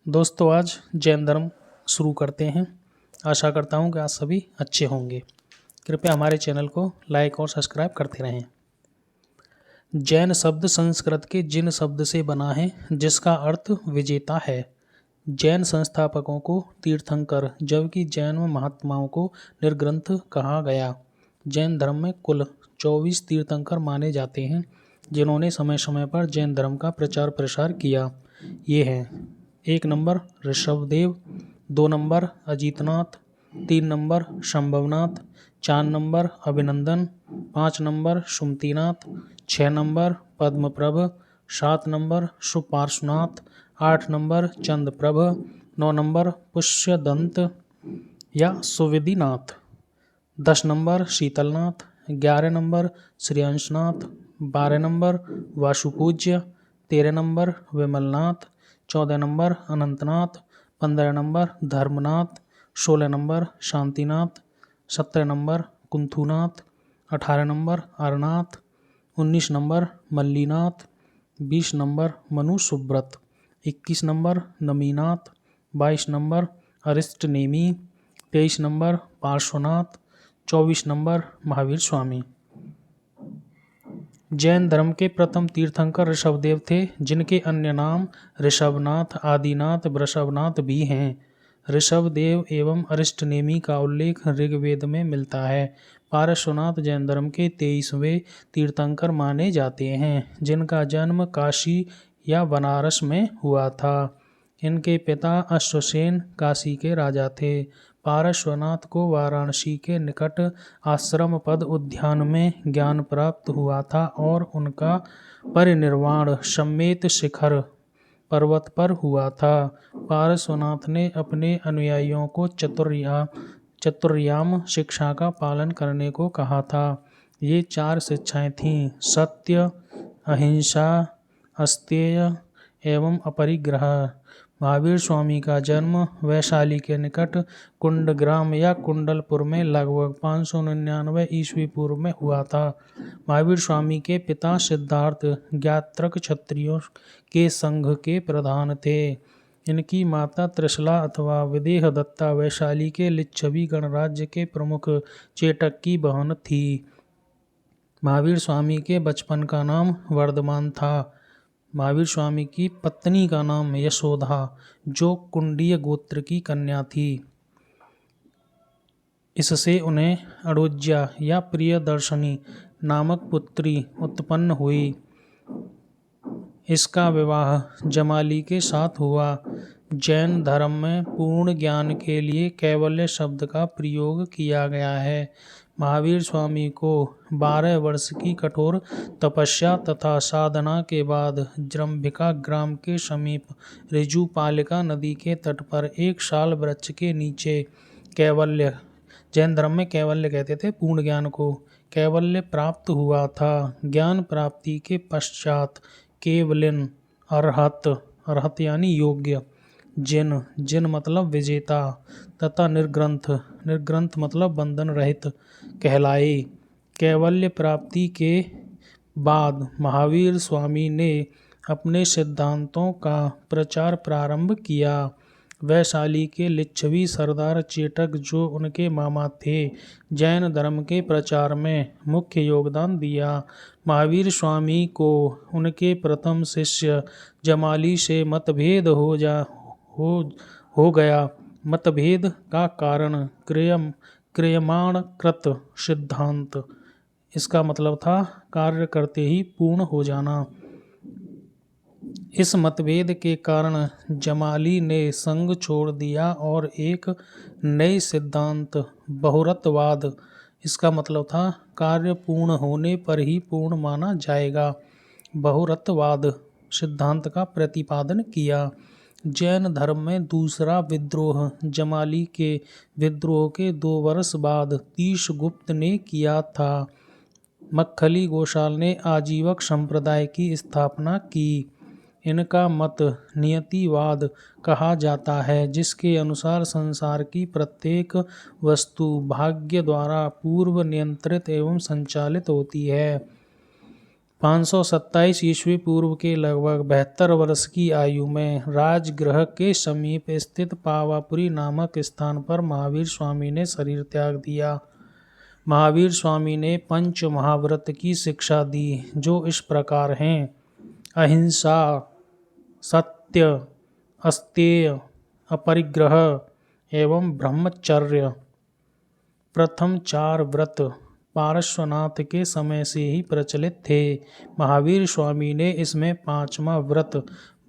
दोस्तों आज जैन धर्म शुरू करते हैं। आशा करता हूँ कि आप सभी अच्छे होंगे। कृपया हमारे चैनल को लाइक और सब्सक्राइब करते रहें। जैन शब्द संस्कृत के जिन शब्द से बना है जिसका अर्थ विजेता है। जैन संस्थापकों को तीर्थंकर जबकि जैन महात्माओं को निर्ग्रंथ कहा गया। जैन धर्म में कुल 24 तीर्थंकर माने जाते हैं जिन्होंने समय समय पर जैन धर्म का प्रचार प्रसार किया। ये हैं 1 number Rishabhdev, 2 number Ajitnath, 3 number Sambhavnath, 4 number Abhinandan, 5 number Sumatinath, 6 number Padmaprabh, 7 number Suparshvanath, 8 number Chandraprabh, 9 number Pushpadant या Suvidhinath, 10 number Sheetalnath, 11 number Shreyansnath, 12 number Vasupujya, 13 number Vimalnath, 14 number Anantnath, 15 number Dharmanath, 16 number Shantinath, 17 number Kunthunath, 18 number Aranath, 19 number Mallinath, 20 number Munisuvrat, 21 number Naminath, 22 number Arishtanemi, 23 number Parshvanath, 24 number Mahavir Swami. Jain धर्म के प्रथम तीर्थंकर ऋषभदेव थे जिनके अन्य नाम ऋषभनाथ, आदिनाथ, वृषभनाथ भी हैं। ऋषभदेव एवं अरिष्टनेमी का उल्लेख ऋग्वेद में मिलता है। पार्श्वनाथ जैन धर्म के 23वें तीर्थंकर माने जाते हैं जिनका जन्म काशी या बनारस में हुआ था। इनके पिता अश्वसेन काशी के राजा थे। पार्श्वनाथ को वाराणसी के निकट आश्रम पद उद्यान में ज्ञान प्राप्त हुआ था और उनका परिनिर्वाण समेत शिखर पर्वत पर हुआ था। पार्श्वनाथ ने अपने अनुयायियों को चतुर्याम शिक्षा का पालन करने को कहा था। ये 4 शिक्षाएं थीं: सत्य, अहिंसा, अस्तेय एवं अपरिग्रह। महावीर स्वामी का जन्म वैशाली के निकट कुंडग्राम या कुंडलपुर में लगभग 599 ईस्वी पूर्व में हुआ था। महावीर स्वामी के पिता सिद्धार्थ ज्ञात्रक क्षत्रियों के संघ के प्रधान थे। इनकी माता त्रिशला अथवा विदेह दत्ता वैशाली के लिच्छवी गणराज्य के प्रमुख चेटक की बहन थी। महावीर स्वामी के बचपन का नाम वर्धमान था। महावीर स्वामी की पत्नी का नाम यशोदा जो कुंडीय गोत्र की कन्या थी। इससे उन्हें अड़ोज्या या प्रियदर्शनी नामक पुत्री उत्पन्न हुई। इसका विवाह जमाली के साथ हुआ। जैन धर्म में पूर्ण ज्ञान के लिए कैवल्य शब्द का प्रयोग किया गया है। महावीर स्वामी को 12 वर्ष की कठोर तपस्या तथा साधना के बाद जृंभिका ग्राम के समीप ऋजुपालिका नदी के तट पर एक साल वृक्ष के नीचे कैवल्य, जैन धर्म में कैवल्य कहते थे पूर्ण ज्ञान को, कैवल्य प्राप्त हुआ था। ज्ञान प्राप्ति के पश्चात केवलिन अरहत यानी योग्य, जिन मतलब विजेता तथा निर्ग्रंथ मतलब बंधन रहित कहलाए। कैवल्य प्राप्ति के बाद महावीर स्वामी ने अपने सिद्धांतों का प्रचार प्रारंभ किया। वैशाली के लिच्छवी सरदार चेटक जो उनके मामा थे, जैन धर्म के प्रचार में मुख्य योगदान दिया। महावीर स्वामी को उनके प्रथम शिष्य जमाली से मतभेद हो गया। मतभेद का कारण क्रियमाणकृत सिद्धांत, इसका मतलब था कार्य करते ही पूर्ण हो जाना। इस मतभेद के कारण जमाली ने संघ छोड़ दिया और एक नए सिद्धांत बहुरतवाद, इसका मतलब था कार्य पूर्ण होने पर ही पूर्ण माना जाएगा, बहुरतवाद सिद्धांत का प्रतिपादन किया। जैन धर्म में दूसरा विद्रोह जमाली के विद्रोह के 2 वर्ष बाद तीसगुप्त ने किया था। मक्खली गोशाल ने आजीवक संप्रदाय की स्थापना की। इनका मत नियतिवाद कहा जाता है जिसके अनुसार संसार की प्रत्येक वस्तु भाग्य द्वारा पूर्व नियंत्रित एवं संचालित होती है। 527 ईस्वी पूर्व के लगभग 72 वर्ष की आयु में राजगृह के समीप स्थित पावापुरी नामक स्थान पर महावीर स्वामी ने शरीर त्याग दिया। महावीर स्वामी ने पंच महाव्रत की शिक्षा दी, जो इस प्रकार हैं: अहिंसा, सत्य, अस्तेय, अपरिग्रह एवं ब्रह्मचर्य। प्रथम 4 व्रत पार्श्वनाथ के समय से ही प्रचलित थे। महावीर स्वामी ने इसमें 5वां व्रत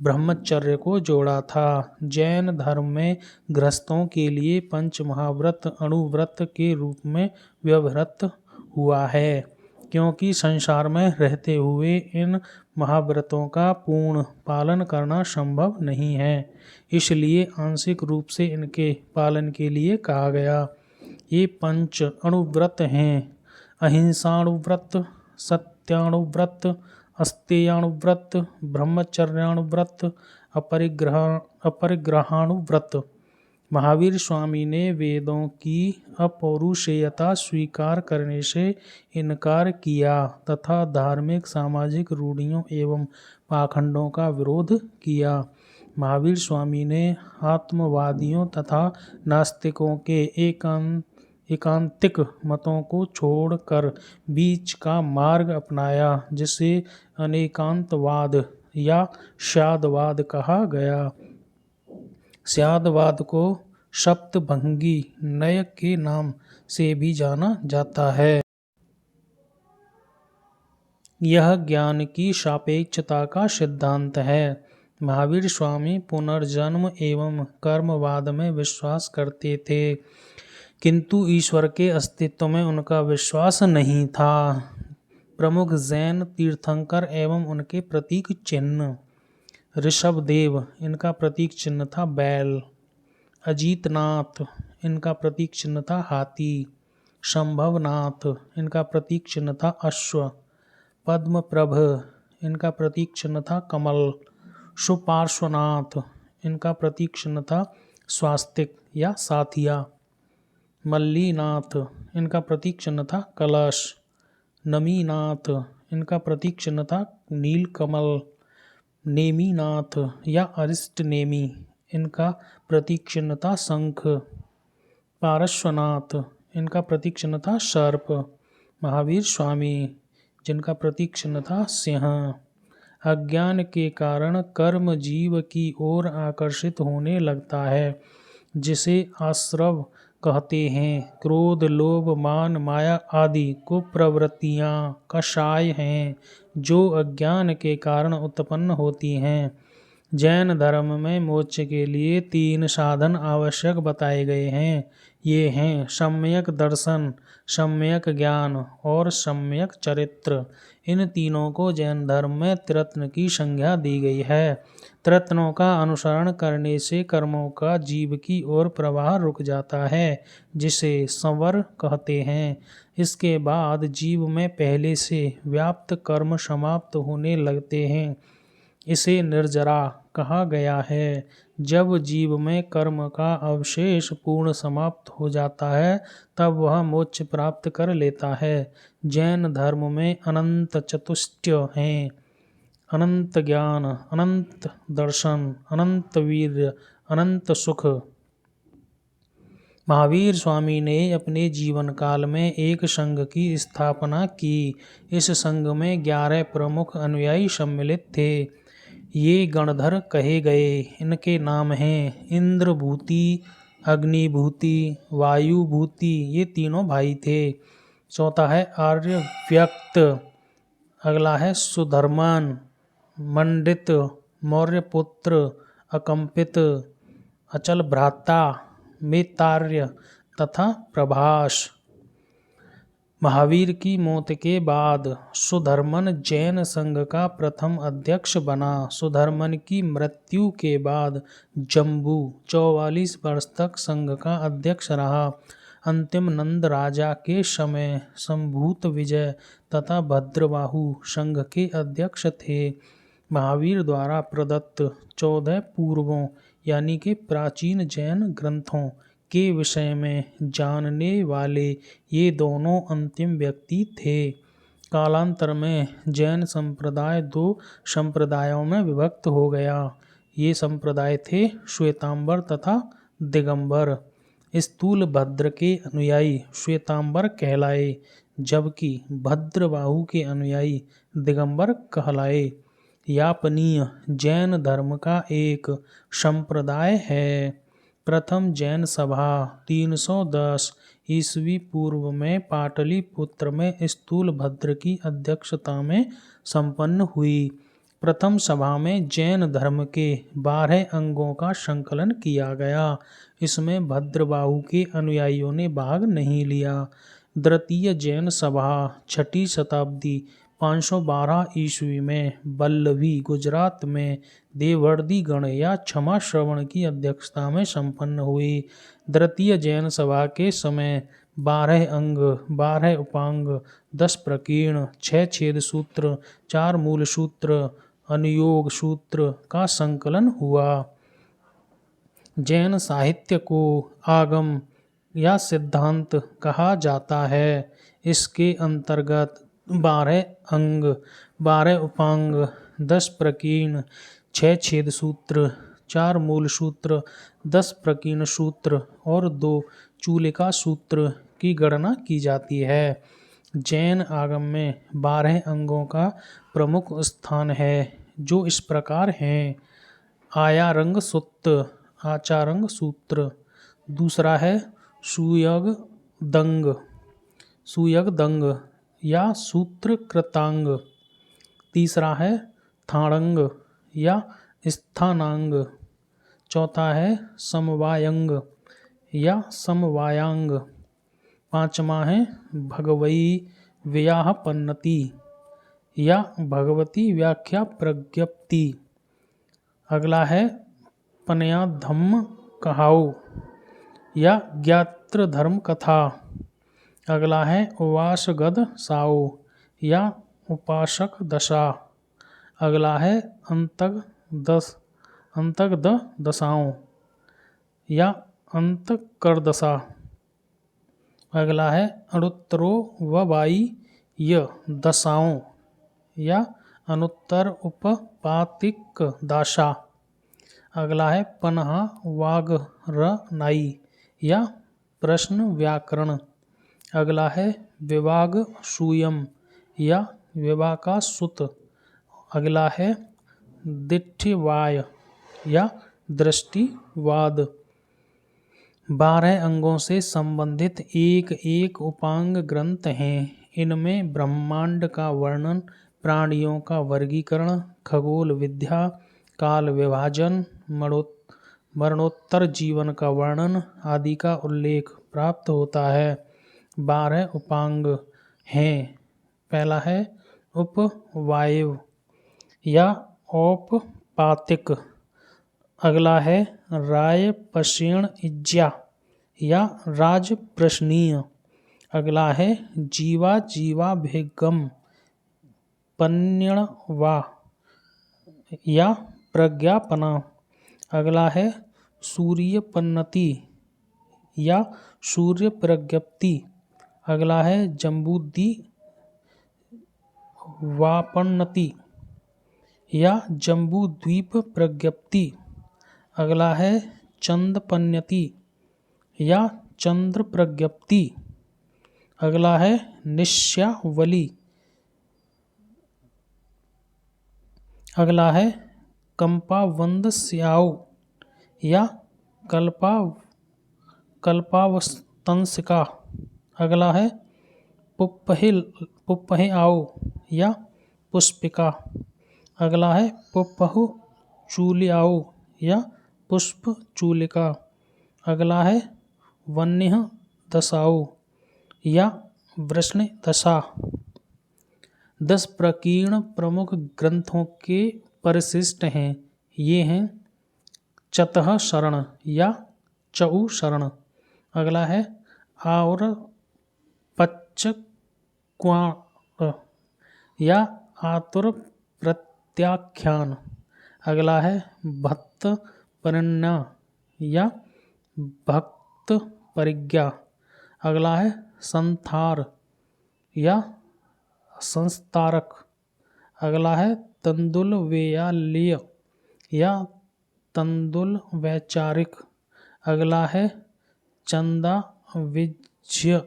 ब्रह्मचर्य को जोड़ा था। जैन धर्म में गृहस्थों के लिए पंच महाव्रत अणुव्रत के रूप में व्यवहृत हुआ है, क्योंकि संसार में रहते हुए इन महाव्रतों का पूर्ण पालन करना संभव नहीं है, इसलिए आंशिक रूप से इनके पालन के लिए कहा गया। ये पंच अणुव्रत हैं: अहिंसाणुव्रत, सत्याणुव्रत, अस्तेयाणुव्रत, ब्रह्मचर्याणुव्रत, अपरिग्रहाणुव्रत। महावीर स्वामी ने वेदों की अपौरुषेयता स्वीकार करने से इनकार किया तथा धार्मिक सामाजिक रूढ़ियों एवं पाखंडों का विरोध किया। महावीर स्वामी ने आत्मवादियों तथा नास्तिकों के एकांतिक मतों को छोड़कर बीच का मार्ग अपनाया, जिसे अनेकांतवाद या स्यादवाद कहा गया। स्यादवाद को सप्तभंगी न्याय के नाम से भी जाना जाता है। यह ज्ञान की सापेक्षता का सिद्धांत है। महावीर स्वामी पुनर्जन्म एवं कर्मवाद में विश्वास करते थे, किंतु ईश्वर के अस्तित्व में उनका विश्वास नहीं था। प्रमुख जैन तीर्थंकर एवं उनके प्रतीक चिन्ह: ऋषभदेव, इनका प्रतीक चिन्ह था बैल। अजीतनाथ, इनका प्रतीक चिन्ह था हाथी। संभवनाथ, इनका प्रतीक चिन्ह था अश्व। पद्मप्रभ, इनका प्रतीक चिन्ह था कमल। सुपार्श्वनाथ, इनका प्रतीक चिन्ह था स्वास्तिक या साथिया। मल्लीनाथ, इनका प्रतीक चिन्ह था कलश। नमीनाथ, इनका प्रतीक चिन्ह था नीलकमल। नेमीनाथ या अरिष्ट नेमी, इनका प्रतीक चिन्ह था शंख। पार्श्वनाथ, इनका प्रतीक चिन्ह था सर्प। महावीर स्वामी, जिनका प्रतीक चिन्ह था सिंह। अज्ञान के कारण कर्म जीव की ओर आकर्षित होने लगता है, जिसे आश्रव कहते हैं। क्रोध, लोभ, मान, माया आदि कुप्रवृत्तियाँ कषाय हैं, जो अज्ञान के कारण उत्पन्न होती हैं। जैन धर्म में मोक्ष के लिए 3 साधन आवश्यक बताए गए हैं। ये हैं सम्यक दर्शन, सम्यक ज्ञान और सम्यक चरित्र। इन तीनों को जैन धर्म में त्रिरत्न की संज्ञा दी गई है। त्रिरत्नों का अनुसरण करने से कर्मों का जीव की ओर प्रवाह रुक जाता है, जिसे संवर कहते हैं। इसके बाद जीव में पहले से व्याप्त कर्म समाप्त होने लगते हैं। इसे निर्जरा कहा गया है। जब जीव में कर्म का अवशेष पूर्ण समाप्त हो जाता है, तब वह मोक्ष प्राप्त कर लेता है। जैन धर्म में अनंत चतुष्टय हैं: अनंत ज्ञान, अनंत दर्शन, अनंत वीर्य, अनंत सुख। महावीर स्वामी ने अपने जीवन काल में एक संघ की स्थापना की। इस संघ में 11 प्रमुख अनुयायी सम्मिलित थे। ये गणधर कहे गए। इनके नाम हैं इंद्रभूति, अग्निभूति, वायुभूति। ये तीनों भाई थे। चौथा है आर्यव्यक्त। अगला है सुधर्मन, मंडित, मौर्यपुत्र, अकंपित, अचल भ्राता, मेतार्य तथा प्रभास। महावीर की मौत के बाद सुधर्मन जैन संघ का प्रथम अध्यक्ष बना। सुधर्मन की मृत्यु के बाद जम्बू 44 वर्ष तक संघ का अध्यक्ष रहा। अंतिम नंद राजा के समय संभूत विजय तथा भद्रबाहु संघ के अध्यक्ष थे। महावीर द्वारा प्रदत्त 14 पूर्वों यानी कि प्राचीन जैन ग्रंथों के विषय में जानने वाले ये दोनों अंतिम व्यक्ति थे। कालांतर में जैन संप्रदाय दो संप्रदायों में विभक्त हो गया। ये संप्रदाय थे श्वेतांबर तथा दिगंबर। स्थूलभद्र के अनुयायी श्वेतांबर कहलाए, जबकि भद्रबाहु के अनुयायी दिगंबर कहलाए। यापनीय जैन धर्म का एक संप्रदाय है। प्रथम जैन सभा 310 ईस्वी पूर्व में पाटलिपुत्र में स्थूलभद्र की अध्यक्षता में संपन्न हुई। प्रथम सभा में जैन धर्म के 12 अंगों का संकलन किया गया। इसमें भद्रबाहु के अनुयायियों ने भाग नहीं लिया। द्वितीय जैन सभा 6ठी शताब्दी 512 ईस्वी में वल्लभी गुजरात में देववर्दी गण या क्षमा श्रवण की अध्यक्षता में संपन्न हुई। द्वितीय जैन सभा के समय 12 अंग, 12 उपांग, 10 प्रकीर्ण, 6 छेद सूत्र, 4 मूल सूत्र, अनुयोग सूत्र का संकलन हुआ। जैन साहित्य को आगम या सिद्धांत कहा जाता है। इसके अंतर्गत 12 अंग, 12 उपांग, 10 प्रकीर्ण, 6 छेद सूत्र, 4 मूल सूत्र, 10 प्रकीर्ण सूत्र और 2 चूलिका सूत्र की गणना की जाती है। जैन आगम में 12 अंगों का प्रमुख स्थान है, जो इस प्रकार हैं। आयारंग सूत्र, आचारंग सूत्र। दूसरा है सुयगदंग, सुयगदंग या सूत्र कृतांग। तीसरा है थाणंग या स्थानांग। चौथा है समवायंग या समवायांग। पांचवा है भगवई व्याहपन्नति या भगवती व्याख्या प्रज्ञप्ति। अगला है पनयाधम्म कहाऊ या ज्ञात्र धर्म कथा। अगला है उवासगद साओ या उपासक दशा। अगला है अंतगद दशाओं या अंतकरदशा। अगला है अनुत्तरो वबाई दशाओं या अनुत्तर उपपातिक दाशा। अगला है पन्हा वागरनाई या प्रश्न व्याकरण। अगला है विवाग सूयम या विवाकासुत। अगला है दिठ्ठिवाय या दृष्टिवाद। 12 अंगों से संबंधित एक एक उपांग ग्रंथ हैं। इनमें ब्रह्मांड का वर्णन, प्राणियों का वर्गीकरण, खगोल विद्या, काल विभाजन, मरणोत्तर जीवन का वर्णन आदि का उल्लेख प्राप्त होता है। 12 उपांग हैं। पहला है उपवायव या औपपातिक। अगला है रायपशेण इज्जा या राजप्रश्नीय। अगला है जीवा जीवाभिगम पन्यणवा या प्रज्ञापना। अगला है सूर्यपन्नति या सूर्य प्रज्ञप्ति। अगला है जम्बूद्वी वापन्नति या जम्बूद्वीप प्रज्ञप्ति। अगला है चंदपन्नति या चंद्र प्रज्ञप्ति। अगला है निश्यावली। अगला है कंपावंदस्याओ या कल्पावतंसिका। अगला है पुप्पहिआओ या पुष्पिका। अगला है पुप्पहु चूलियाओ या पुष्प चूलिका। अगला है वन्य दशाओ या वृष्ण दशा। 10 प्रकीर्ण प्रमुख ग्रंथों के परिशिष्ट हैं। ये हैं चतः शरण या चऊ शरण। अगला है और पच्चक्वाण या आतुर प्रत्याख्यान। अगला है भक्त परिण्या या भक्त परिज्ञा। अगला है संथार या संस्तारक। अगला है तंदुल वेयालीय या तंदुल वैचारिक। अगला है चंदा विज्य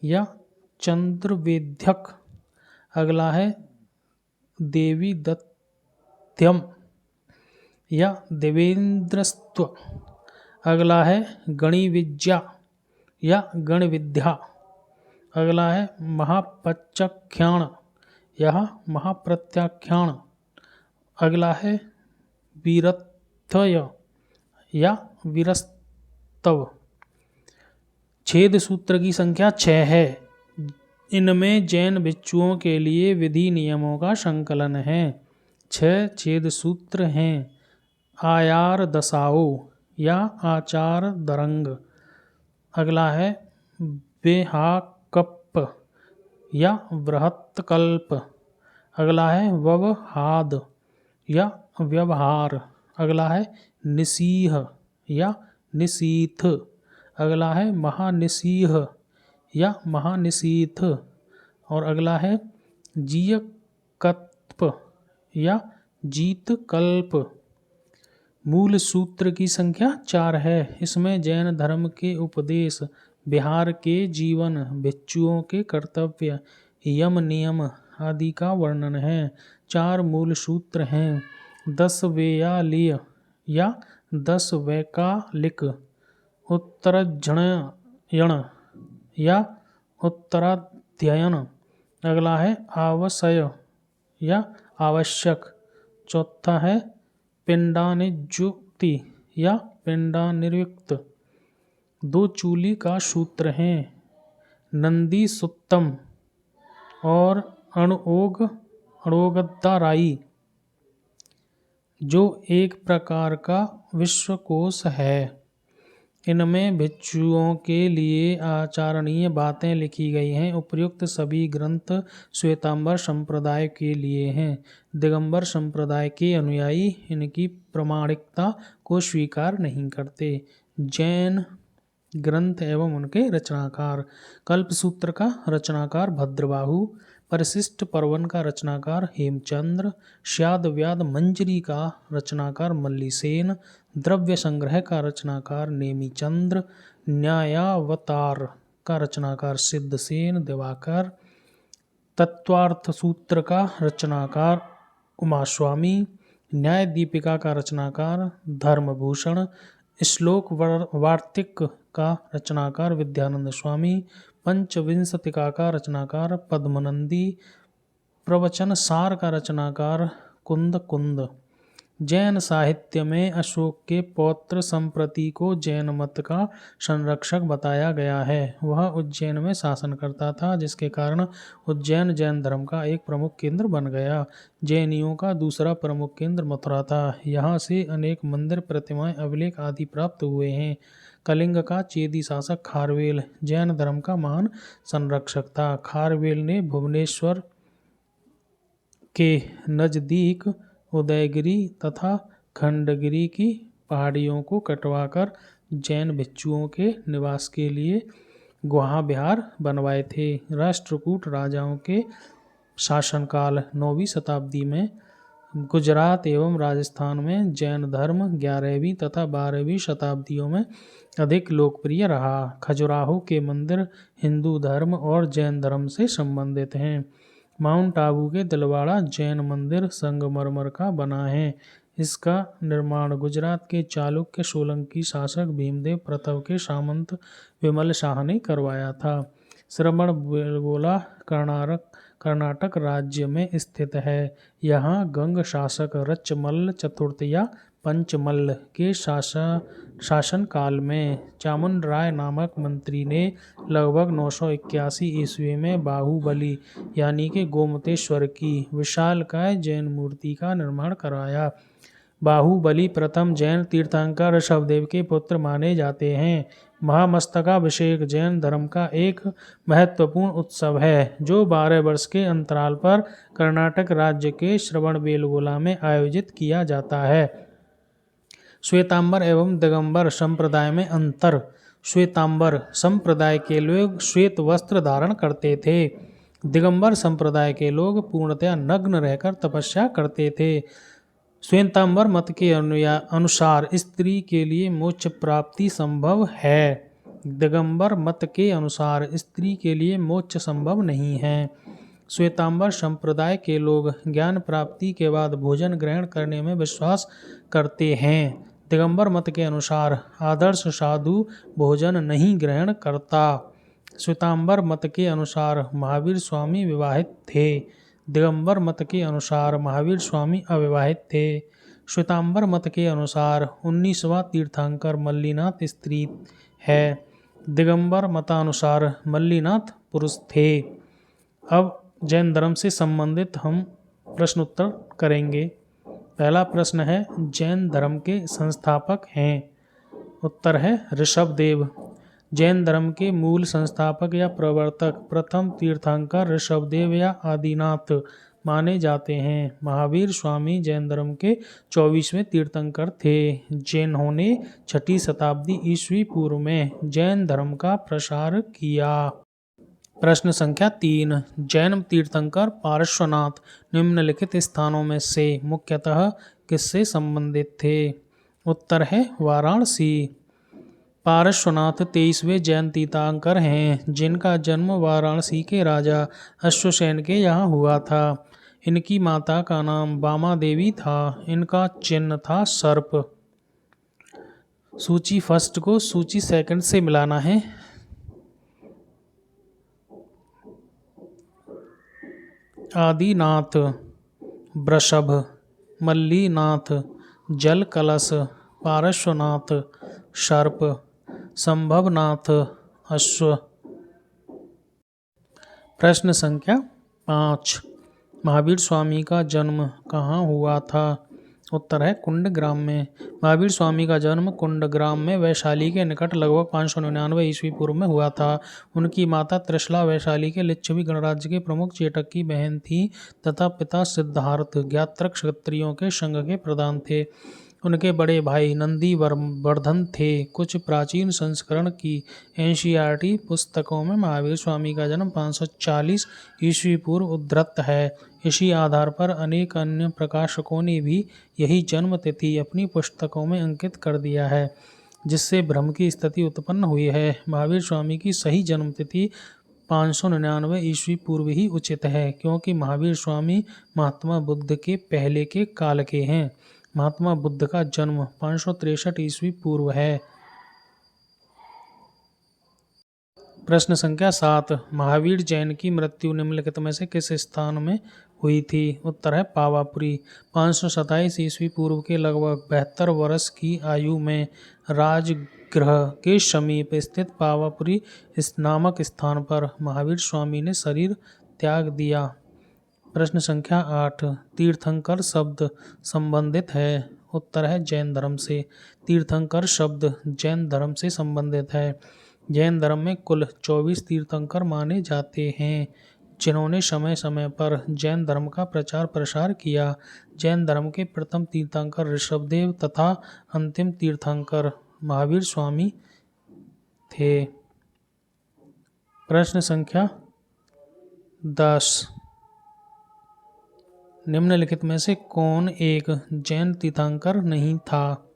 या चंद्रवेद्यक। अगला है देवी दत्यम या देवेंद्रस्त्व। अगला है गणिविद्या या गणविद्या। अगला है महापचख्याण या महाप्रत्याख्यान। अगला है वीरथय या वीरस्तव। छेद सूत्र की संख्या 6 है। इनमें जैन भिक्षुओं के लिए विधि नियमों का संकलन है। 6 छेद सूत्र हैं। आयार दशाओ या आचार दरंग। अगला है बेहाकप या बृहत्कल्प। अगला है व्यवहाद या व्यवहार। अगला है निसीह या निशीथ। अगला है महानिसीह या महानिशीथ। और अगला है जीयकल्प या जीतकल्प। मूल सूत्र की संख्या 4 है। इसमें जैन धर्म के उपदेश, बिहार के जीवन, भिक्षुओं के कर्तव्य, यम नियम आदि का वर्णन है। 4 मूल सूत्र हैं। 10 वेयालीय या 10 वैकालिक, उत्तरजनयन या उत्तराध्ययन। अगला है आवश्य या आवश्यक। चौथा है पिंडानिर्जुक्ति या पिंडानिर्युक्त। 2 चूली का सूत्र है नंदी सुत्तम और अणोगद्दाराई, जो एक प्रकार का विश्वकोश है। इनमें भिक्षुओं के लिए आचरणीय बातें लिखी गई हैं। उपर्युक्त सभी ग्रंथ श्वेतांबर संप्रदाय के लिए हैं। दिगंबर संप्रदाय के अनुयायी इनकी प्रामाणिकता को स्वीकार नहीं करते। जैन ग्रंथ एवं उनके रचनाकार। कल्पसूत्र का रचनाकार भद्रबाहु, परिशिष्ट पर्वन का रचनाकार हेमचंद्र, श्याद व्याद मंजरी का रचनाकार मल्लिसेन, द्रव्य संग्रह का रचनाकार नेमिचंद्र, न्यायावतार का रचनाकार सिद्धसेन दिवाकर, तत्वार्थ सूत्र का रचनाकार उमास्वामी, न्याय दीपिका का रचनाकार धर्मभूषण, श्लोक वार्तिक का रचनाकार विद्यानंद स्वामी, पंचविंशतिका का रचनाकार पद्मनंदी, प्रवचन सार का रचनाकार कुंद कुंद। जैन साहित्य में अशोक के पौत्र संप्रति को जैन मत का संरक्षक बताया गया है। वह उज्जैन में शासन करता था, जिसके कारण उज्जैन जैन धर्म का एक प्रमुख केंद्र बन गया। जैनियों का दूसरा प्रमुख केंद्र मथुरा था। यहाँ से अनेक मंदिर, प्रतिमाएं, अभिलेख आदि प्राप्त हुए हैं। कलिंग का चेदी शासक खारवेल जैन धर्म का महान संरक्षक था। खारवेल ने भुवनेश्वर के नज़दीक उदयगिरी तथा खंडगिरी की पहाड़ियों को कटवाकर जैन भिक्षुओं के निवास के लिए गुहा विहार बनवाए थे। राष्ट्रकूट राजाओं के शासनकाल 9वीं शताब्दी में गुजरात एवं राजस्थान में जैन धर्म 11वीं तथा 12वीं शताब्दियों में अधिक लोकप्रिय रहा। खजुराहो के मंदिर हिंदू धर्म और जैन धर्म से संबंधित हैं। माउंट आबू के दिलवाड़ा जैन मंदिर संगमरमर का बना है। इसका निर्माण गुजरात के चालुक्य सोलंकी शासक भीमदेव प्रथम के सामंत विमल शाह ने करवाया था। श्रवणबेलगोला कर्नाटक राज्य में स्थित है। यहाँ गंग शासक रचमल्ल चतुर्थ या पंचमल्ल के शासनकाल में चामुंडराय नामक मंत्री ने लगभग 981 ईस्वी में बाहुबली यानी कि गोमतेश्वर की विशालकाय जैन मूर्ति का निर्माण कराया। बाहुबली प्रथम जैन तीर्थंकर ऋषभदेव के पुत्र माने जाते हैं। महामस्तकाभिषेक जैन धर्म का एक महत्वपूर्ण उत्सव है, जो 12 वर्ष के अंतराल पर कर्नाटक राज्य के श्रवणबेलगोला में आयोजित किया जाता है। श्वेतांबर एवं दिगंबर संप्रदाय में अंतर। श्वेतांबर संप्रदाय के लोग श्वेत वस्त्र धारण करते थे। दिगंबर संप्रदाय के लोग पूर्णतया नग्न रहकर तपस्या करते थे। श्वेतांबर मत के अनुसार स्त्री के लिए मोक्ष प्राप्ति संभव है। दिगंबर मत के अनुसार स्त्री के लिए मोक्ष संभव नहीं है। श्वेतांबर संप्रदाय के लोग ज्ञान प्राप्ति के बाद भोजन ग्रहण करने में विश्वास करते हैं। दिगंबर मत के अनुसार आदर्श साधु भोजन नहीं ग्रहण करता। श्वेतांबर मत के अनुसार महावीर स्वामी विवाहित थे। दिगंबर मत के अनुसार महावीर स्वामी अविवाहित थे। श्वेतांबर मत के अनुसार 19वां तीर्थंकर मल्लीनाथ स्त्री है। दिगंबर मतानुसार मल्लीनाथ पुरुष थे। अब जैन धर्म से संबंधित हम प्रश्न उत्तर करेंगे। पहला प्रश्न है, जैन धर्म के संस्थापक हैं। उत्तर है ऋषभदेव। जैन धर्म के मूल संस्थापक या प्रवर्तक प्रथम तीर्थंकर ऋषभदेव या आदिनाथ माने जाते हैं। महावीर स्वामी जैन धर्म के 24वें तीर्थंकर थे, जिन्होंने 6ठी शताब्दी ईस्वी पूर्व में जैन धर्म का प्रसार किया। प्रश्न संख्या 3, जैन तीर्थंकर पार्श्वनाथ निम्नलिखित स्थानों में से मुख्यतः किससे संबंधित थे? उत्तर है वाराणसी। पार्श्वनाथ 23वें जैन तीर्थंकर हैं, जिनका जन्म वाराणसी के राजा अश्वसेन के यहाँ हुआ था। इनकी माता का नाम बामा देवी था। इनका चिन्ह था सर्प। सूची फर्स्ट को सूची सेकंड से मिलाना है। आदिनाथ, वृषभ, मल्लीनाथ, जल कलश, पार्श्वनाथ, सर्प, संभवनाथ, अश्व। प्रश्न संख्या 5, महावीर स्वामी का जन्म कहाँ हुआ था? उत्तर है कुंडग्राम में। महावीर स्वामी का जन्म कुंडग्राम में वैशाली के निकट लगभग 599 ईस्वी पूर्व में हुआ था। उनकी माता त्रिशला वैशाली के लिच्छवी गणराज्य के प्रमुख चेटक की बहन थी तथा पिता सिद्धार्थ ज्ञात्रक क्षत्रियों के संघ के प्रधान थे। उनके बड़े भाई नंदी वर्धन थे। कुछ प्राचीन संस्करण की एनसीईआरटी पुस्तकों में महावीर स्वामी का जन्म 540 ईस्वी पूर्व उद्धृत है। इसी आधार पर अनेक अन्य प्रकाशकों ने भी यही जन्म तिथि अपनी पुस्तकों में अंकित कर दिया है, जिससे भ्रम की स्थिति उत्पन्न हुई है। महावीर स्वामी की सही जन्म तिथि 599 ईस्वी पूर्व ही उचित है, क्योंकि महावीर स्वामी महात्मा बुद्ध के पहले के काल के हैं। महात्मा बुद्ध का जन्म 563 ईस्वी पूर्व है। प्रश्न संख्या 7, महावीर जैन की मृत्यु निम्नलिखित में से किस स्थान में हुई थी? उत्तर है पावापुरी। 527 ईस्वी पूर्व के लगभग 72 वर्ष की आयु में राजगृह के समीप स्थित पावापुरी इस नामक स्थान पर महावीर स्वामी ने शरीर त्याग दिया। प्रश्न संख्या 8, तीर्थंकर शब्द संबंधित है। उत्तर है जैन धर्म से। तीर्थंकर शब्द जैन धर्म से संबंधित है। जैन धर्म में कुल 24 तीर्थंकर माने जाते हैं, जिन्होंने समय समय पर जैन धर्म का प्रचार प्रसार किया। जैन धर्म के प्रथम तीर्थंकर ऋषभदेव तथा अंतिम तीर्थंकर महावीर स्वामी थे। प्रश्न संख्या 10, निम्नलिखित में से कौन एक जैन तीर्थंकर नहीं था?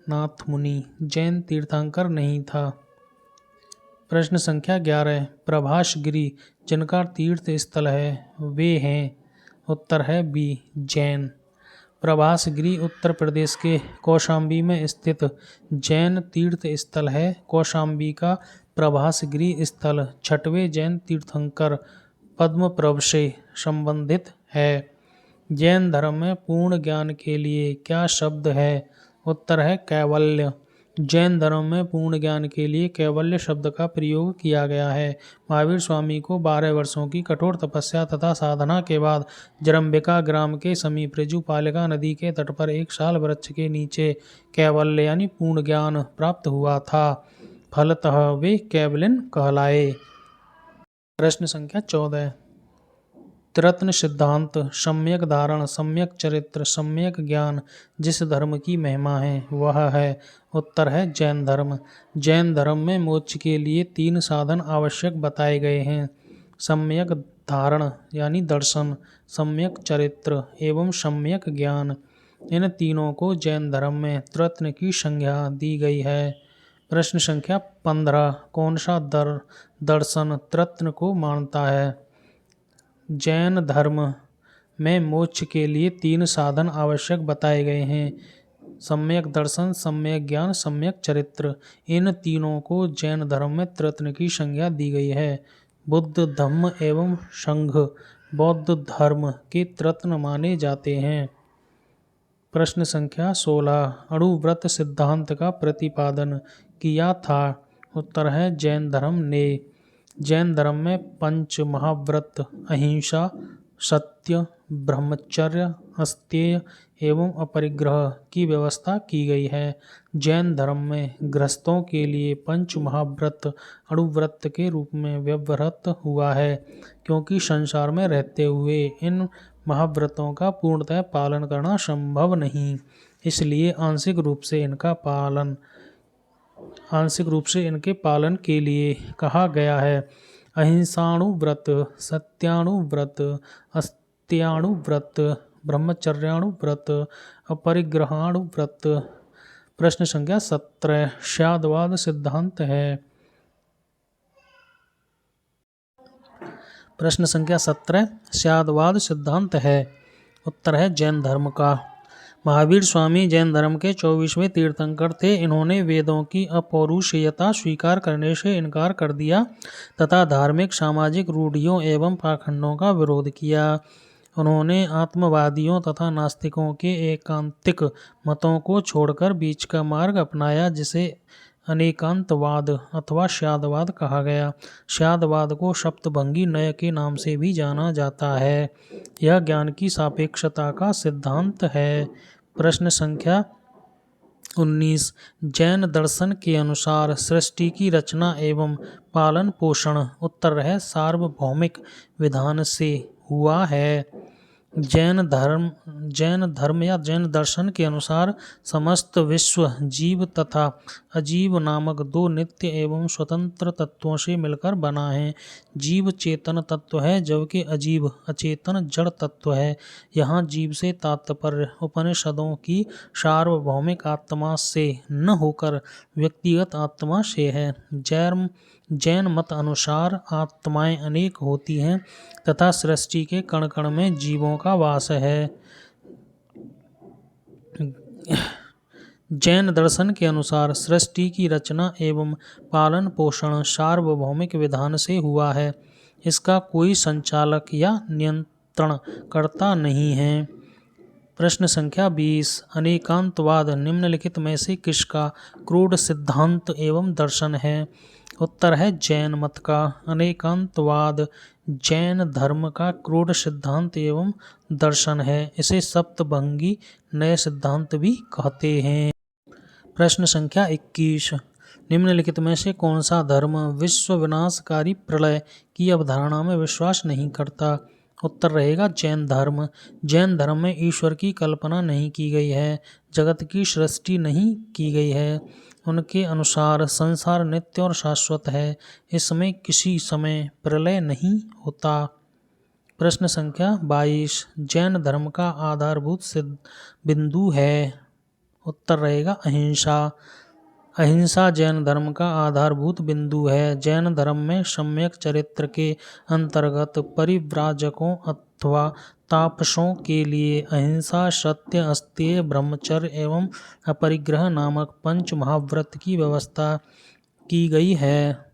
नाथ मुनि जैन तीर्थंकर नहीं था। प्रश्न संख्या 11, प्रभासगिरी जिनका तीर्थ स्थल है वे हैं? उत्तर है बी जैन। प्रभासगिरी उत्तर प्रदेश के कौशाम्बी में स्थित जैन तीर्थ स्थल है। कौशाम्बी का प्रभासगिरी स्थल 6वें जैन तीर्थंकर पद्मप्रभ से संबंधित है। जैन धर्म में पूर्ण ज्ञान के लिए क्या शब्द है? उत्तर है कैवल्य। जैन धर्म में पूर्ण ज्ञान के लिए कैवल्य शब्द का प्रयोग किया गया है। महावीर स्वामी को 12 वर्षों की कठोर तपस्या तथा साधना के बाद जरंबिका ग्राम के समीप ऋजुपालिका नदी के तट पर एक साल वृक्ष के नीचे कैवल्य यानी पूर्ण ज्ञान प्राप्त हुआ था। फलतः वे कैवलिन कहलाए। प्रश्न संख्या 14, त्रिरत्न सिद्धांत, सम्यक धारण, सम्यक चरित्र, सम्यक ज्ञान जिस धर्म की महिमा है वह है? उत्तर है जैन धर्म। जैन धर्म में मोक्ष के लिए 3 साधन आवश्यक बताए गए हैं। सम्यक धारण यानी दर्शन, सम्यक चरित्र एवं सम्यक ज्ञान, इन तीनों को जैन धर्म में त्रिरत्न की संज्ञा दी गई है। प्रश्न संख्या 15, कौन सा दर्शन त्रिरत्न को मानता है? जैन धर्म में मोक्ष के लिए 3 साधन आवश्यक बताए गए हैं। सम्यक दर्शन, सम्यक ज्ञान, सम्यक चरित्र। इन तीनों को जैन धर्म में त्रिरत्न की संज्ञा दी गई है। बुद्ध, धम्म एवं संघ बौद्ध धर्म के त्रिरत्न माने जाते हैं। प्रश्न संख्या 16, अणुव्रत सिद्धांत का प्रतिपादन किया था? उत्तर है जैन धर्म ने। जैन धर्म में 5 महाव्रत अहिंसा, सत्य, ब्रह्मचर्य, अस्तेय एवं अपरिग्रह की व्यवस्था की गई है। जैन धर्म में गृहस्थों के लिए 5 महाव्रत अणुव्रत के रूप में व्यवहृत हुआ है, क्योंकि संसार में रहते हुए इन महाव्रतों का पूर्णतः पालन करना संभव नहीं, इसलिए आंशिक रूप से इनके पालन के लिए कहा गया है। अहिंसाणुव्रत, सत्याणुव्रत, अस्त्याणुव्रत, ब्रह्मचर्याणुव्रत, अपरिग्रहाणुव्रत। प्रश्न संख्या 17, स्याद्वाद सिद्धांत है। प्रश्न संख्या 17, स्याद्वाद सिद्धांत है। उत्तर है जैन धर्म का। महावीर स्वामी जैन धर्म के 24वें तीर्थंकर थे। इन्होंने वेदों की अपौरुषेयता स्वीकार करने से इनकार कर दिया तथा धार्मिक, सामाजिक रूढ़ियों एवं पाखंडों का विरोध किया। उन्होंने आत्मवादियों तथा नास्तिकों के एकांतिक मतों को छोड़कर बीच का मार्ग अपनाया, जिसे अनेकांतवाद अथवा स्याद्वाद कहा गया। स्याद्वाद को सप्तभंगी न्याय के नाम से भी जाना जाता है। यह ज्ञान की सापेक्षता का सिद्धांत है। प्रश्न संख्या 19, जैन दर्शन के अनुसार सृष्टि की रचना एवं पालन पोषण उत्तर है सार्वभौमिक विधान से हुआ है। जैन धर्म या जैन दर्शन के अनुसार समस्त विश्व जीव तथा अजीव नामक 2 नित्य एवं स्वतंत्र तत्वों से मिलकर बना है। जीव चेतन तत्व है, जबकि अजीव अचेतन जड़ तत्व है। यहाँ जीव से तात्पर्य उपनिषदों की सार्वभौमिक आत्मा से न होकर व्यक्तिगत आत्मा से है। जैन मत अनुसार आत्माएं अनेक होती हैं तथा सृष्टि के कण कण में जीवों का वास है। जैन दर्शन के अनुसार सृष्टि की रचना एवं पालन पोषण सार्वभौमिक विधान से हुआ है। इसका कोई संचालक या नियंत्रणकर्ता नहीं है। प्रश्न संख्या 20, अनेकांतवाद निम्नलिखित में से किसका क्रोध सिद्धांत एवं दर्शन है? उत्तर है जैन मत का। अनेकांतवाद जैन धर्म का क्रोध सिद्धांत एवं दर्शन है। इसे सप्तभंगी न्याय सिद्धांत भी कहते हैं। प्रश्न संख्या 21, निम्नलिखित में से कौन सा धर्म विश्व विनाशकारी प्रलय की अवधारणा में विश्वास नहीं करता? उत्तर रहेगा जैन धर्म। जैन धर्म में ईश्वर की कल्पना नहीं की गई है, जगत की सृष्टि नहीं की गई है। उनके अनुसार संसार नित्य और शाश्वत है, इसमें किसी समय प्रलय नहीं होता। प्रश्न संख्या 22, जैन धर्म का आधारभूत सिद्ध बिंदु है। उत्तर रहेगा अहिंसा। अहिंसा जैन धर्म का आधारभूत बिंदु है। जैन धर्म में सम्यक चरित्र के अंतर्गत परिव्राजकों अथवा तापसों के लिए अहिंसा, सत्य, अस्तेय, ब्रह्मचर्य एवं अपरिग्रह नामक 5 महाव्रत की व्यवस्था की गई है।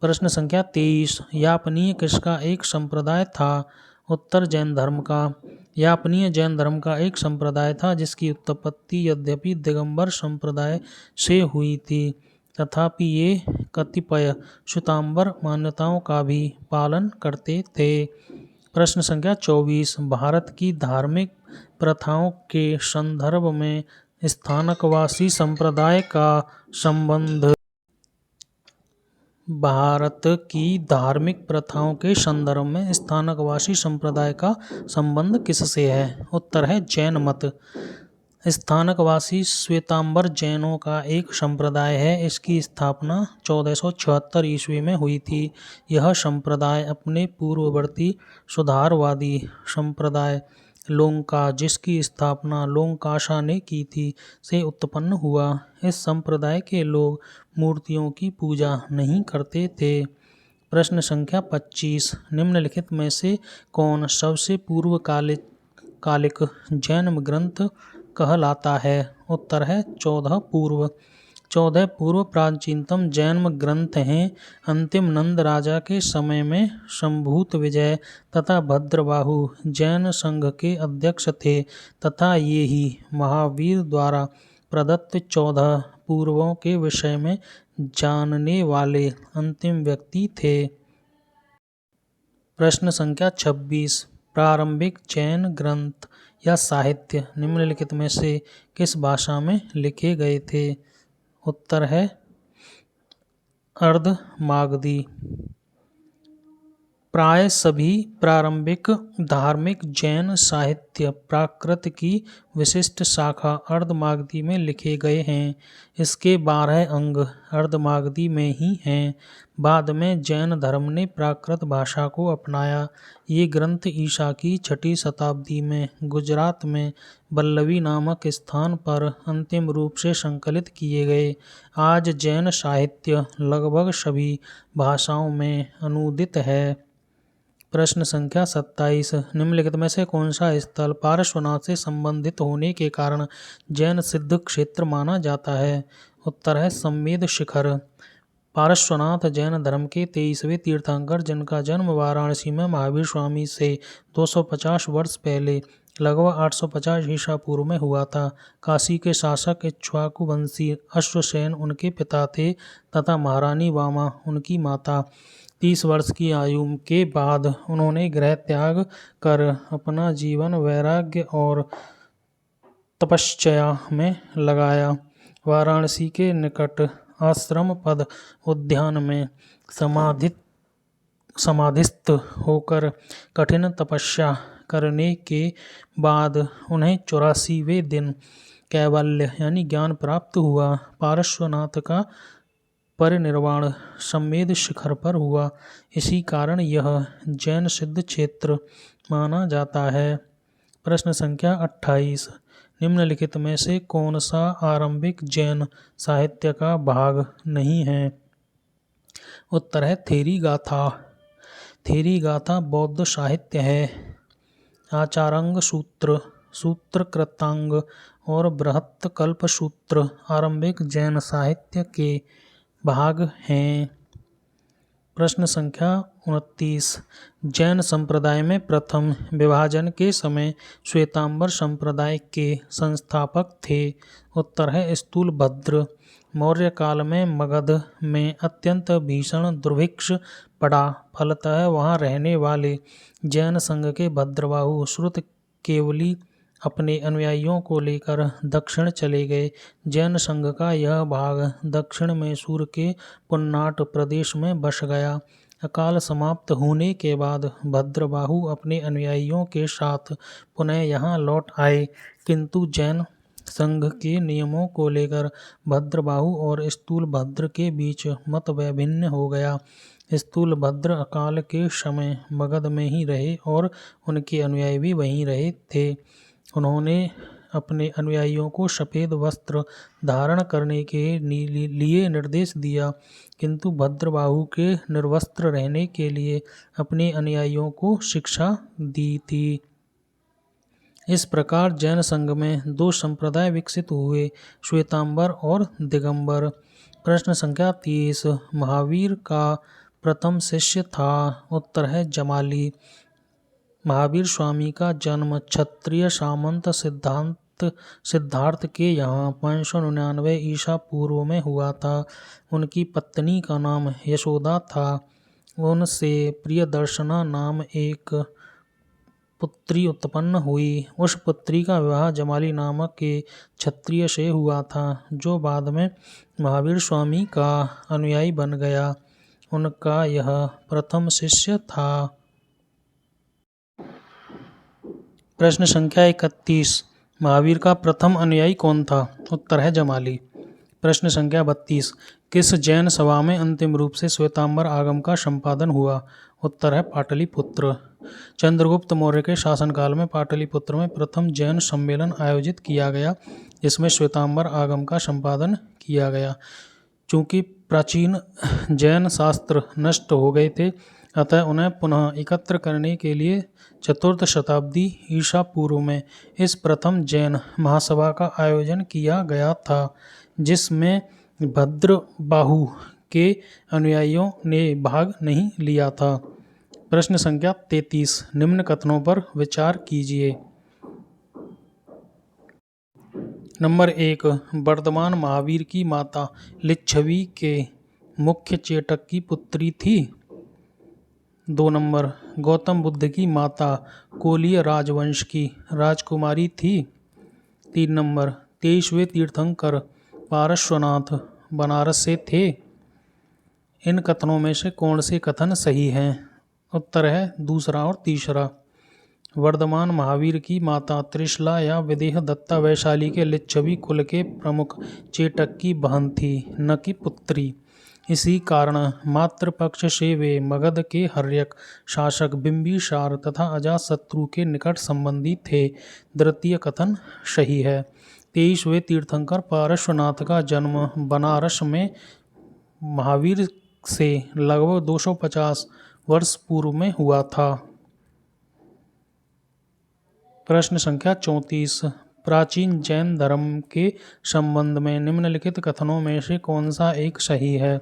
प्रश्न संख्या 23, यापनीय किसका एक संप्रदाय था? उत्तर जैन धर्म का। यापनीय जैन धर्म का एक संप्रदाय था, जिसकी उत्पत्ति यद्यपि दिगंबर संप्रदाय से हुई थी, तथापि ये कतिपय श्वेतांबर मान्यताओं का भी पालन करते थे। प्रश्न संख्या 24, भारत की धार्मिक प्रथाओं के संदर्भ में स्थानकवासी संप्रदाय का संबंध। भारत की धार्मिक प्रथाओं के संदर्भ में स्थानकवासी संप्रदाय का संबंध किससे है? उत्तर है जैन मत। स्थानकवासी श्वेतांबर जैनों का एक संप्रदाय है। इसकी स्थापना 1476 ईस्वी में हुई थी। यह संप्रदाय अपने पूर्ववर्ती सुधारवादी संप्रदाय लोंका, जिसकी स्थापना लोंकाशा ने की थी, से उत्पन्न हुआ। इस संप्रदाय के लोग मूर्तियों की पूजा नहीं करते थे। प्रश्न संख्या 25। निम्नलिखित में से कौन सबसे पूर्वकालिक जैन ग्रंथ कहलाता है? उत्तर है 14 पूर्व। 14 पूर्व प्राचीनतम जैन ग्रंथ हैं। अंतिम नंद राजा के समय में संभूत विजय तथा भद्रबाहु जैन संघ के अध्यक्ष थे तथा ये ही महावीर द्वारा प्रदत्त 14 पूर्वों के विषय में जानने वाले अंतिम व्यक्ति थे। प्रश्न संख्या 26। प्रारंभिक जैन ग्रंथ या साहित्य निम्नलिखित में से किस भाषा में लिखे गए थे? उत्तर है अर्धमागधी। प्राय सभी प्रारंभिक धार्मिक जैन साहित्य प्राकृत की विशिष्ट शाखा अर्धमागधी में लिखे गए हैं। इसके 12 अंग अर्धमागधी में ही हैं। बाद में जैन धर्म ने प्राकृत भाषा को अपनाया। ये ग्रंथ ईसा की 6वीं शताब्दी में गुजरात में वल्लभी नामक स्थान पर अंतिम रूप से संकलित किए गए। आज जैन साहित्य लगभग सभी भाषाओं में अनुदित है। प्रश्न संख्या 27। निम्नलिखित में से कौन सा स्थल पार्श्वनाथ से संबंधित होने के कारण जैन सिद्ध क्षेत्र माना जाता है? उत्तर है सम्मेद शिखर। पार्श्वनाथ जैन धर्म के 23वें तीर्थंकर, जिनका जन्म वाराणसी में महावीर स्वामी से 250 वर्ष पहले लगभग 850 ईसा पूर्व में हुआ था। काशी के शासक इक्ष्वाकु वंशी अश्वसेन उनके पिता थे तथा महारानी वामा उनकी माता। 30 वर्ष की आयु के बाद उन्होंने गृह त्याग कर अपना जीवन वैराग्य और तपश्चर्या में लगाया। वाराणसी के निकट आश्रम पद उद्यान में समाधिस्थ होकर कठिन तपस्या करने के बाद उन्हें 84वें दिन कैवल्य यानी ज्ञान प्राप्त हुआ। पार्श्वनाथ का परिनिर्वाण सम्मेद शिखर पर हुआ। इसी कारण यह जैन सिद्ध क्षेत्र माना जाता है। प्रश्न संख्या 28। निम्नलिखित में से कौन सा आरंभिक जैन साहित्य का भाग नहीं है? उत्तर है थेरी गाथा। थेरी गाथा बौद्ध साहित्य है। आचारांग सूत्र, सूत्र कृतांग और बृहत् कल्प सूत्र आरंभिक जैन साहित्य के भाग हैं। प्रश्न संख्या 29। जैन संप्रदाय में प्रथम विभाजन के समय श्वेतांबर संप्रदाय के संस्थापक थे। उत्तर है स्थूलभद्र। मौर्य काल में मगध में अत्यंत भीषण दुर्भिक्ष पड़ा। फलतः वहां रहने वाले जैन संघ के भद्रबाहु श्रुत केवली अपने अनुयायियों को लेकर दक्षिण चले गए। जैन संघ का यह भाग दक्षिण मैसूर के पुन्नाट प्रदेश में बस गया। अकाल समाप्त होने के बाद भद्रबाहु अपने अनुयायियों के साथ पुनः यहाँ लौट आए, किंतु जैन संघ के नियमों को लेकर भद्रबाहु और स्थूलभद्र के बीच मत भिन्न हो गया। स्थूलभद्र अकाल के समय मगध में ही रहे और उनके अनुयायी भी वहीं रहे थे। उन्होंने अपने अनुयायियों को सफ़ेद वस्त्र धारण करने के लिए निर्देश दिया, किंतु भद्रबाहु के निर्वस्त्र रहने के लिए अपने अनुयायियों को शिक्षा दी थी। इस प्रकार जैन संघ में 2 संप्रदाय विकसित हुए, श्वेतांबर और दिगंबर। प्रश्न संख्या 30। महावीर का प्रथम शिष्य था। उत्तर है जमाली। महावीर स्वामी का जन्म क्षत्रिय सामंत सिद्धार्थ के यहाँ 599 ईसा पूर्व में हुआ था। उनकी पत्नी का नाम यशोदा था। उनसे प्रियदर्शना नाम एक पुत्री उत्पन्न हुई। उस पुत्री का विवाह जमाली नामक के क्षत्रिय से हुआ था, जो बाद में महावीर स्वामी का अनुयायी बन गया। उनका यह प्रथम शिष्य था। प्रश्न संख्या 31। महावीर का प्रथम अनुयायी कौन था? उत्तर है जमाली। प्रश्न संख्या 32। किस जैन सभा में अंतिम रूप से श्वेतांबर आगम का संपादन हुआ? उत्तर है पाटलिपुत्र। चंद्रगुप्त मौर्य के शासनकाल में पाटलिपुत्र में प्रथम जैन सम्मेलन आयोजित किया गया, जिसमें श्वेतांबर आगम का संपादन किया गया। चूंकि प्राचीन जैन शास्त्र नष्ट हो गए थे, अतः उन्हें पुनः एकत्र करने के लिए 4th शताब्दी ईसा पूर्व में इस प्रथम जैन महासभा का आयोजन किया गया था, जिसमें भद्रबाहु के अनुयायियों ने भाग नहीं लिया था। प्रश्न संख्या 33। निम्न कथनों पर विचार कीजिए। नंबर 1। वर्धमान महावीर की माता लिच्छवी के मुख्य चेटक की पुत्री थी। 2 नंबर। गौतम बुद्ध की माता कोलीय राजवंश की राजकुमारी थी। 3 नंबर। 23वें तीर्थंकर पारश्वनाथ बनारस से थे। इन कथनों में से कौन से कथन सही हैं? उत्तर है दूसरा और तीसरा। वर्धमान महावीर की माता त्रिशला या विदेह दत्ता वैशाली के लिच्छवी कुल के प्रमुख चेटक की बहन थी, न कि पुत्री। इसी कारण मातृपक्ष से वे मगध के हर्यक शासक बिंबिसार तथा अजातशत्रु के निकट संबंधी थे। द्वितीय कथन सही है। 23वें तीर्थंकर पारश्वनाथ का जन्म बनारस में महावीर से लगभग 250 वर्ष पूर्व में हुआ था। प्रश्न संख्या 34। प्राचीन जैन धर्म के संबंध में निम्नलिखित कथनों में से कौन सा एक सही है?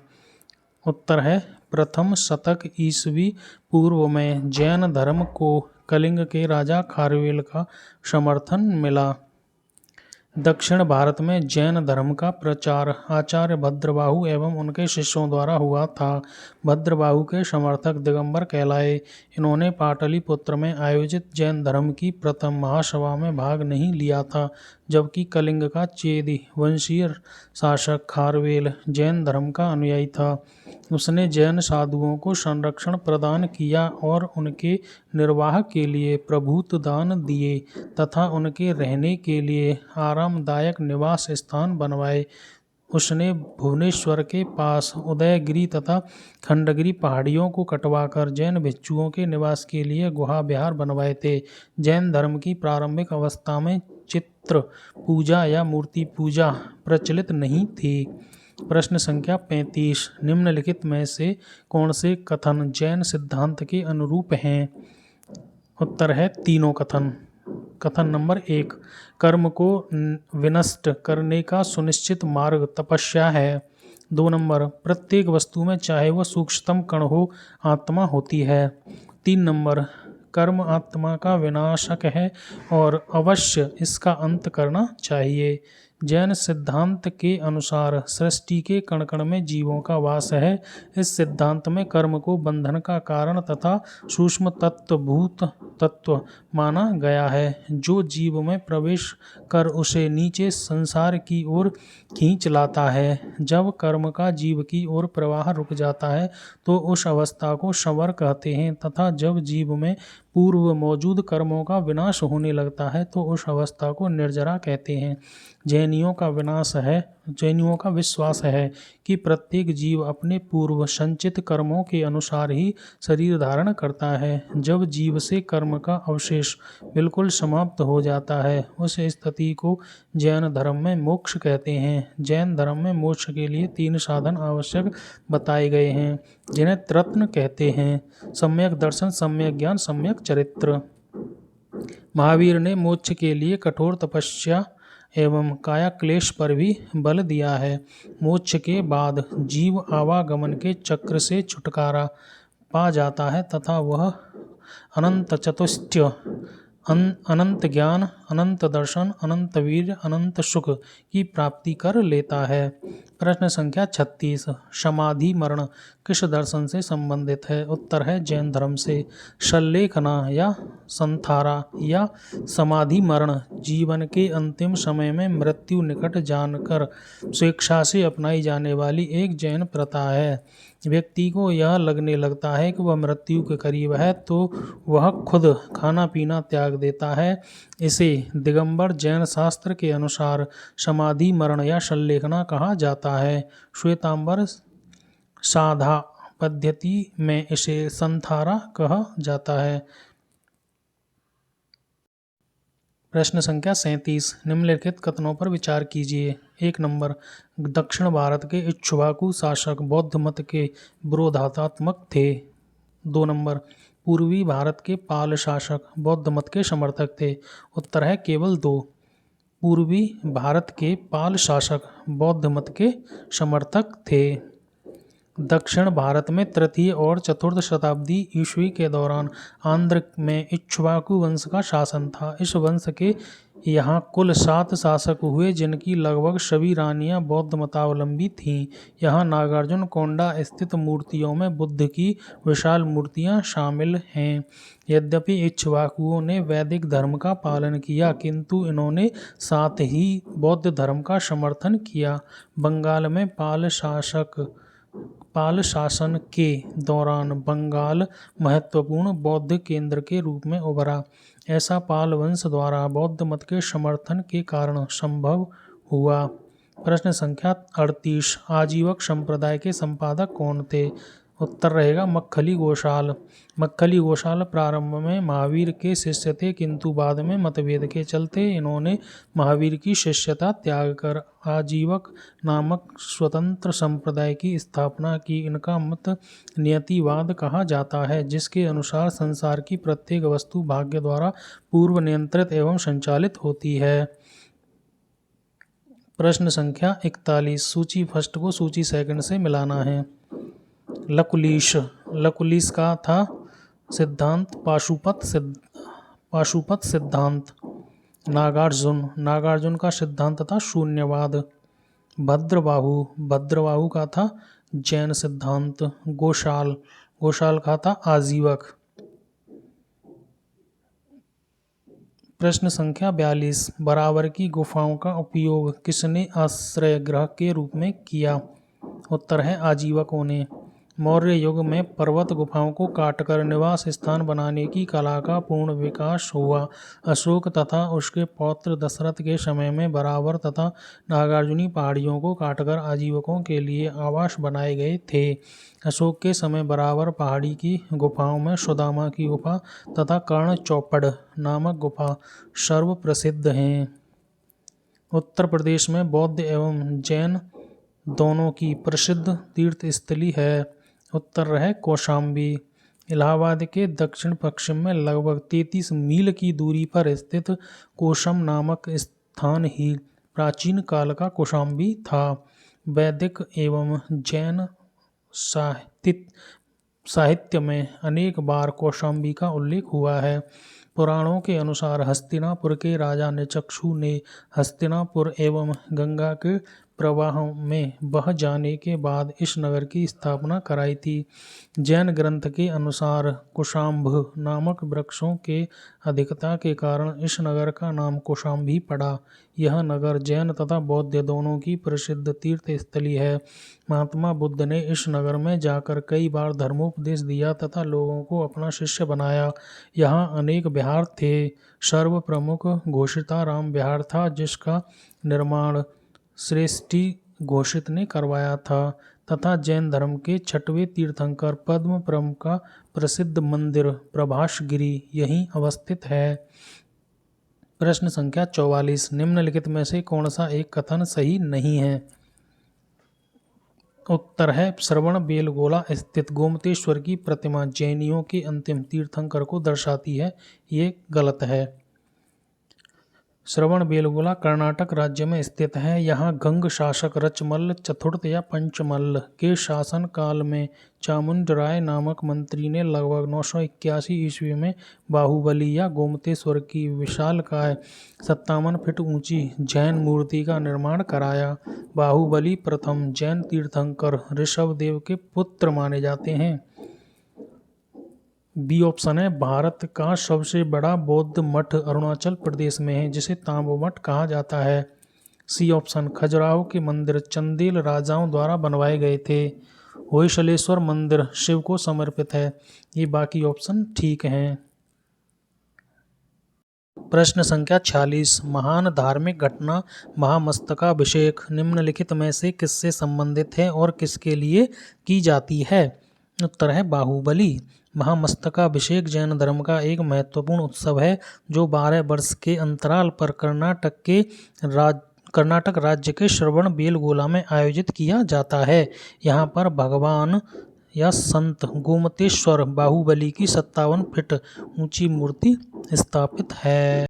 उत्तर है प्रथम शतक ईस्वी पूर्व में जैन धर्म को कलिंग के राजा खारवेल का समर्थन मिला। दक्षिण भारत में जैन धर्म का प्रचार आचार्य भद्रबाहु एवं उनके शिष्यों द्वारा हुआ था। भद्रबाहु के समर्थक दिगंबर कहलाए। इन्होंने पाटलिपुत्र में आयोजित जैन धर्म की प्रथम महासभा में भाग नहीं लिया था, जबकि कलिंग का चेदी वंशीय शासक खारवेल जैन धर्म का अनुयायी था। उसने जैन साधुओं को संरक्षण प्रदान किया और उनके निर्वाह के लिए प्रभुत दान दिए तथा उनके रहने के लिए आरामदायक निवास स्थान बनवाए। उसने भुवनेश्वर के पास उदयगिरी तथा खंडगिरी पहाड़ियों को कटवाकर जैन भिक्षुओं के निवास के लिए गुहा विहार बनवाए थे। जैन धर्म की प्रारंभिक अवस्था में चित्र पूजा या मूर्ति पूजा प्रचलित नहीं थी। प्रश्न संख्या 35। निम्नलिखित में से कौन से कथन जैन सिद्धांत के अनुरूप हैं? उत्तर है तीनों कथन। कथन नंबर 1। कर्म को विनष्ट करने का सुनिश्चित मार्ग तपस्या है। 2 नंबर। प्रत्येक वस्तु में चाहे वह सूक्ष्मतम कण हो, आत्मा होती है। 3 नंबर। कर्म आत्मा का विनाशक है और अवश्य इसका अंत करना चाहिए। जैन सिद्धांत के अनुसार सृष्टि के कण कण में जीवों का वास है। इस सिद्धांत में कर्म को बंधन का कारण तथा सूक्ष्म तत्व भूत तत्व माना गया है, जो जीव में प्रवेश कर उसे नीचे संसार की ओर खींच लाता है। जब कर्म का जीव की ओर प्रवाह रुक जाता है तो उस अवस्था को संवर कहते हैं तथा जब जीव में पूर्व मौजूद कर्मों का विनाश होने लगता है तो उस अवस्था को निर्जरा कहते हैं। जैनियों का विश्वास है कि प्रत्येक जीव अपने पूर्व संचित कर्मों के अनुसार ही शरीर धारण करता है। जब जीव से कर्म का अवशेष बिल्कुल समाप्त हो जाता है, उस स्थिति को जैन धर्म में मोक्ष कहते हैं। जैन धर्म में मोक्ष के लिए 3 साधन आवश्यक बताए गए हैं, जिन्हें त्रत्न कहते हैं: सम्यक दर्शन, सम्यक ज्ञान, सम्यक चरित्र। महावीर ने मोक्ष के लिए कठोर तपस्या एवं काया क्लेश पर भी बल दिया है। मोक्ष के बाद जीव आवागमन के चक्र से छुटकारा पा जाता है तथा वह अनंत चतुष्टय, अनंत ज्ञान, अनंत दर्शन, अनंत वीर्य, अनंत सुख की प्राप्ति कर लेता है। प्रश्न संख्या 36। समाधि मरण किस दर्शन से संबंधित है? उत्तर है जैन धर्म से। शल्लेखना या संथारा या समाधि मरण जीवन के अंतिम समय में मृत्यु निकट जानकर स्वेच्छा से अपनाई जाने वाली एक जैन प्रथा है। व्यक्ति को यह लगने लगता है कि वह मृत्यु के करीब है तो वह खुद खाना पीना त्याग देता है। इसे दिगंबर जैन शास्त्र के अनुसार समाधि मरण या शल्लेखना कहा जाता है। श्वेतांबर साधा पद्धति में इसे संथारा कहा जाता है। प्रश्न संख्या 37। निम्नलिखित कथनों पर विचार कीजिए। 1 नंबर, दक्षिण भारत के इक्ष्वाकु शासक बौद्ध मत के विरोधात्मक थे। 2 नंबर, पूर्वी भारत के पाल शासक बौद्ध मत के समर्थक थे। उत्तर है केवल 2। पूर्वी भारत के पाल शासक बौद्ध मत के समर्थक थे। दक्षिण भारत में तृतीय और चतुर्थ शताब्दी ईस्वी के दौरान आंध्र में इक्ष्वाकु वंश का शासन था। इस वंश के यहाँ कुल 7 शासक हुए जिनकी लगभग सभी रानियाँ बौद्ध मतावलंबी थीं। यहाँ नागार्जुन कोंडा स्थित मूर्तियों में बुद्ध की विशाल मूर्तियाँ शामिल हैं। यद्यपि इक्ष्वाकुओं ने वैदिक धर्म का पालन किया किंतु इन्होंने साथ ही बौद्ध धर्म का समर्थन किया। बंगाल में पाल शासन के दौरान बंगाल महत्वपूर्ण बौद्ध केंद्र के रूप में उभरा। ऐसा पाल वंश द्वारा बौद्ध मत के समर्थन के कारण संभव हुआ। प्रश्न संख्या 38। आजीवक संप्रदाय के संपादक कौन थे? उत्तर रहेगा मक्खली गोशाल। मक्खली गोशाल प्रारंभ में महावीर के शिष्य थे किंतु बाद में मतभेद के चलते इन्होंने महावीर की शिष्यता त्याग कर आजीवक नामक स्वतंत्र संप्रदाय की स्थापना की। इनका मत नियतिवाद कहा जाता है जिसके अनुसार संसार की प्रत्येक वस्तु भाग्य द्वारा पूर्व नियंत्रित एवं संचालित होती है। प्रश्न संख्या 41। सूची फर्स्ट को सूची सेकंड से मिलाना है। लकुलिश का था सिद्धांत पाशुपत सिद्धांत। नागार्जुन का सिद्धांत था शून्यवाद। भद्रबाहु का था जैन सिद्धांत। गोशाल का था आजीवक। प्रश्न संख्या 42। बराबर की गुफाओं का उपयोग किसने आश्रय गृह के रूप में किया? उत्तर है आजीवकों ने। मौर्य युग में पर्वत गुफाओं को काटकर निवास स्थान बनाने की कला का पूर्ण विकास हुआ। अशोक तथा उसके पौत्र दशरथ के समय में बराबर तथा नागार्जुनी पहाड़ियों को काटकर आजीवकों के लिए आवास बनाए गए थे। अशोक के समय बराबर पहाड़ी की गुफाओं में सुदामा की गुफा तथा कर्ण चौपड़ नामक गुफा सर्व प्रसिद्ध हैं। उत्तर प्रदेश में बौद्ध एवं जैन दोनों की प्रसिद्ध तीर्थस्थली है। उत्तर है कौशाम्बी। इलाहाबाद के दक्षिण पश्चिम में लगभग 33 मील की दूरी पर स्थित कोशम नामक स्थान ही प्राचीन काल का कौशाम्बी था। वैदिक एवं जैन साहित्य में अनेक बार कौशाम्बी का उल्लेख हुआ है। पुराणों के अनुसार हस्तिनापुर के राजा निचक्षु ने हस्तिनापुर एवं गंगा के प्रवाह में बह जाने के बाद इस नगर की स्थापना कराई थी। जैन ग्रंथ के अनुसार कुशाम्भ नामक वृक्षों के अधिकता के कारण इस नगर का नाम कौशाम्बी पड़ा। यह नगर जैन तथा बौद्ध दोनों की प्रसिद्ध तीर्थ स्थली है। महात्मा बुद्ध ने इस नगर में जाकर कई बार धर्मोपदेश दिया तथा लोगों को अपना शिष्य बनाया। यहाँ अनेक विहार थे। सर्व प्रमुख घोषिताराम विहार था जिसका निर्माण श्रेष्ठी घोषित ने करवाया था तथा जैन धर्म के 6वें तीर्थंकर पद्मप्रम का प्रसिद्ध मंदिर प्रभासगिरी यहीं अवस्थित है। प्रश्न संख्या 44। निम्नलिखित में से कौन सा एक कथन सही नहीं है? उत्तर है श्रवण बेलगोला स्थित गोमतेश्वर की प्रतिमा जैनियों के अंतिम तीर्थंकर को दर्शाती है। ये गलत है। श्रवणबेलगोला कर्नाटक राज्य में स्थित है। यहाँ गंग शासक रचमल्ल चतुर्थ या पंचमल्ल के शासन काल में चामुंडराय नामक मंत्री ने लगभग 981 ईस्वी में बाहुबली या गोमतेश्वर की विशालकाय 57 फीट ऊंची जैन मूर्ति का निर्माण कराया। बाहुबली प्रथम जैन तीर्थंकर ऋषभदेव के पुत्र माने जाते हैं। बी ऑप्शन है, भारत का सबसे बड़ा बौद्ध मठ अरुणाचल प्रदेश में है, जिसे तांबो मठ कहा जाता है। सी ऑप्शन, खजुराहो के मंदिर चंदेल राजाओं द्वारा बनवाए गए थे। होयसलेश्वर मंदिर शिव को समर्पित है। ये बाकी ऑप्शन ठीक हैं। प्रश्न संख्या 46, महान धार्मिक घटना महामस्तकाभिषेक निम्नलिखित में से किससे संबंधित है और किसके लिए की जाती है? उत्तर है बाहुबली। महामस्तकाभिषेक जैन धर्म का एक महत्वपूर्ण उत्सव है जो 12 वर्ष के अंतराल पर कर्नाटक राज्य के श्रवणबेलगोला में आयोजित किया जाता है। यहाँ पर भगवान या संत गोमतेश्वर बाहुबली की 57 फीट ऊंची मूर्ति स्थापित है।